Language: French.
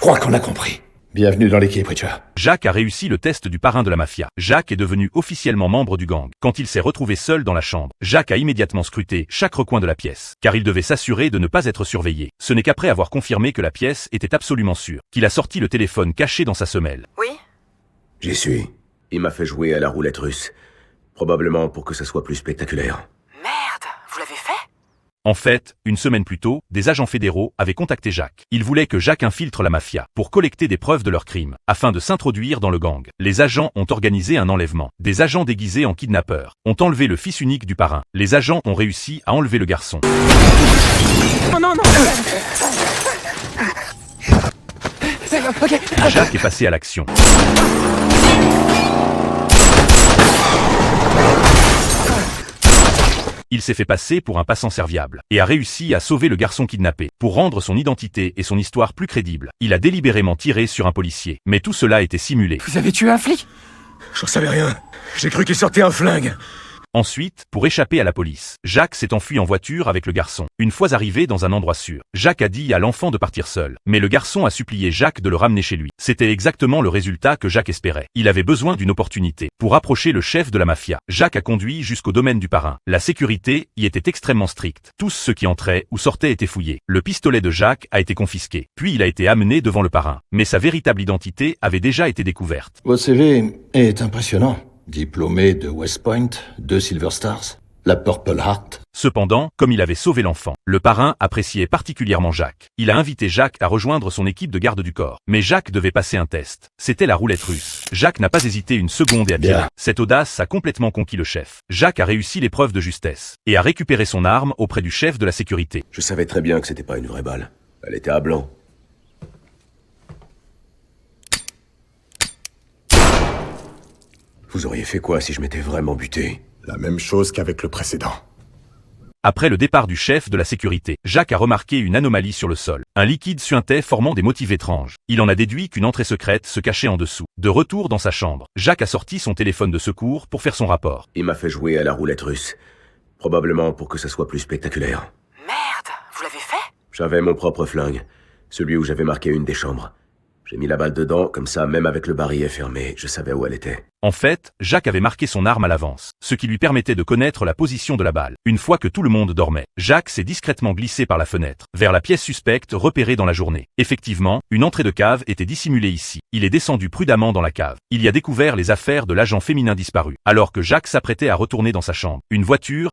crois qu'on a compris. Bienvenue dans l'équipe, Richard. Jacques a réussi le test du parrain de la mafia. Jacques est devenu officiellement membre du gang. Quand il s'est retrouvé seul dans la chambre, Jacques a immédiatement scruté chaque recoin de la pièce, car il devait s'assurer de ne pas être surveillé. Ce n'est qu'après avoir confirmé que la pièce était absolument sûre, qu'il a sorti le téléphone caché dans sa semelle. Oui? J'y suis. Il m'a fait jouer à la roulette russe. Probablement pour que ça soit plus spectaculaire. Merde, vous l'avez fait? En fait, une semaine plus tôt, des agents fédéraux avaient contacté Jacques. Ils voulaient que Jacques infiltre la mafia pour collecter des preuves de leurs crimes, afin de s'introduire dans le gang. Les agents ont organisé un enlèvement. Des agents déguisés en kidnappeurs ont enlevé le fils unique du parrain. Les agents ont réussi à enlever le garçon. Oh non, non! Ok. Jacques est passé à l'action. Il s'est fait passer pour un passant serviable et a réussi à sauver le garçon kidnappé. Pour rendre son identité et son histoire plus crédibles, il a délibérément tiré sur un policier. Mais tout cela était simulé. Vous avez tué un flic? J'en savais rien. J'ai cru qu'il sortait un flingue. Ensuite, pour échapper à la police, Jacques s'est enfui en voiture avec le garçon. Une fois arrivé dans un endroit sûr, Jacques a dit à l'enfant de partir seul. Mais le garçon a supplié Jacques de le ramener chez lui. C'était exactement le résultat que Jacques espérait. Il avait besoin d'une opportunité pour approcher le chef de la mafia. Jacques a conduit jusqu'au domaine du parrain. La sécurité y était extrêmement stricte. Tous ceux qui entraient ou sortaient étaient fouillés. Le pistolet de Jacques a été confisqué. Puis il a été amené devant le parrain. Mais sa véritable identité avait déjà été découverte. Votre CV est impressionnant. Diplômé de West Point, 2 Silver Stars, la Purple Heart. Cependant, comme il avait sauvé l'enfant, le parrain appréciait particulièrement Jacques. Il a invité Jacques à rejoindre son équipe de garde du corps. Mais Jacques devait passer un test. C'était la roulette russe. Jacques n'a pas hésité une seconde et a tiré. Cette audace a complètement conquis le chef. Jacques a réussi l'épreuve de justesse et a récupéré son arme auprès du chef de la sécurité. Je savais très bien que c'était pas une vraie balle. Elle était à blanc. Vous auriez fait quoi si je m'étais vraiment buté? La même chose qu'avec le précédent. Après le départ du chef de la sécurité, Jacques a remarqué une anomalie sur le sol. Un liquide suintait formant des motifs étranges. Il en a déduit qu'une entrée secrète se cachait en dessous. De retour dans sa chambre, Jacques a sorti son téléphone de secours pour faire son rapport. Il m'a fait jouer à la roulette russe. Probablement pour que ça soit plus spectaculaire. Merde, vous l'avez fait? J'avais mon propre flingue. Celui où j'avais marqué une des chambres. J'ai mis la balle dedans, comme ça, même avec le barillet fermé, je savais où elle était. En fait, Jacques avait marqué son arme à l'avance, ce qui lui permettait de connaître la position de la balle. Une fois que tout le monde dormait, Jacques s'est discrètement glissé par la fenêtre, vers la pièce suspecte repérée dans la journée. Effectivement, une entrée de cave était dissimulée ici. Il est descendu prudemment dans la cave. Il y a découvert les affaires de l'agent féminin disparu. Alors que Jacques s'apprêtait à retourner dans sa chambre, une voiture